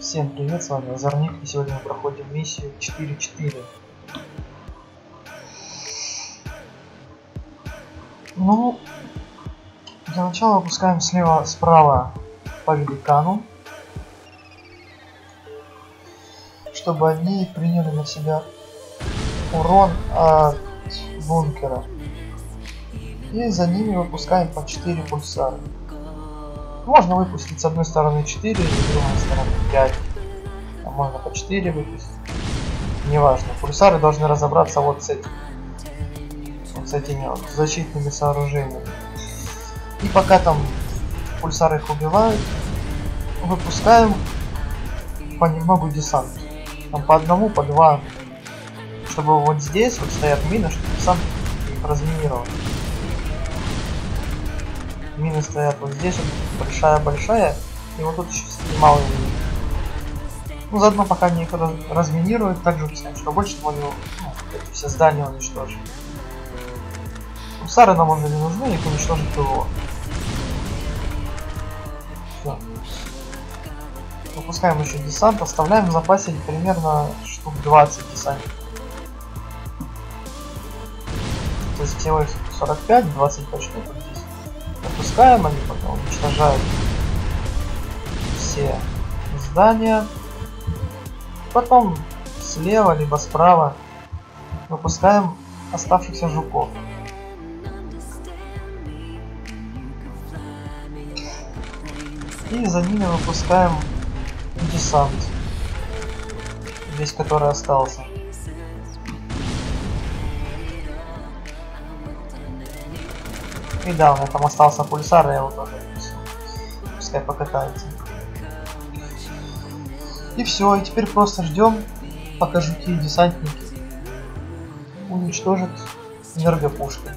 Всем привет, с вами Озорник, и сегодня мы проходим миссию 4-4. Ну, для начала опускаем справа по великану, чтобы они приняли на себя урон от бункера. И за ними выпускаем по 4 пульсара. Можно выпустить с одной стороны 4, с другой стороны 5. А можно по 4 выпустить. Неважно. Пульсары должны разобраться вот с этим. Вот с этими вот защитными сооружениями. И пока там пульсары их убивают, выпускаем понемногу десант. Там по одному, по два. Чтобы вот здесь вот стоят мины, чтобы десант их разминировал. Мины стоят вот здесь, вот, большая-большая, и вот тут еще малые мины. Ну, заодно пока они их разминируют, также пускай, что больше, чтобы они эти все здания уничтожили. Пульсары нам уже не нужны, их уничтожить ПВО. Все. Выпускаем еще десант, оставляем в запасе примерно штук 20 десантов. То есть всего их 45, 25 штук здесь. Выпускаем, они потом уничтожают все здания. Потом слева либо справа выпускаем оставшихся жуков. И за ними выпускаем десант, весь который остался. И да, у меня там остался пульсар, я его тоже пускай покатается. И все, и теперь просто ждем, пока жуки и десантники уничтожат энергопушкой.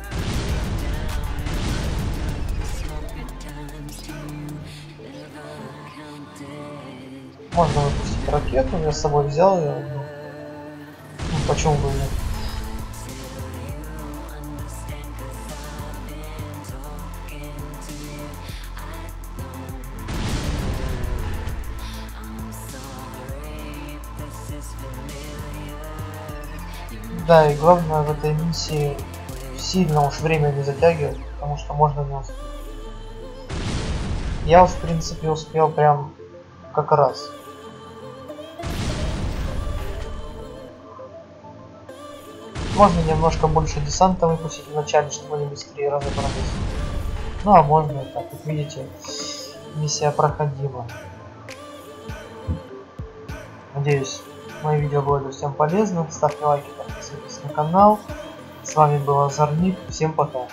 Можно выпустить ракету, я с собой взял ее. Ну, почему бы нет? Да, и главное в этой миссии сильно уж время не затягивать, потому что можно не успеть. Я уж в принципе успел прям как раз. Можно немножко больше десанта выпустить в начале, чтобы они быстрее разобрались. Ну а можно и так, как видите, миссия проходима. Надеюсь, мои видео были всем полезны. Ставьте лайки, подписывайтесь на канал. С вами был Озорник. Всем пока.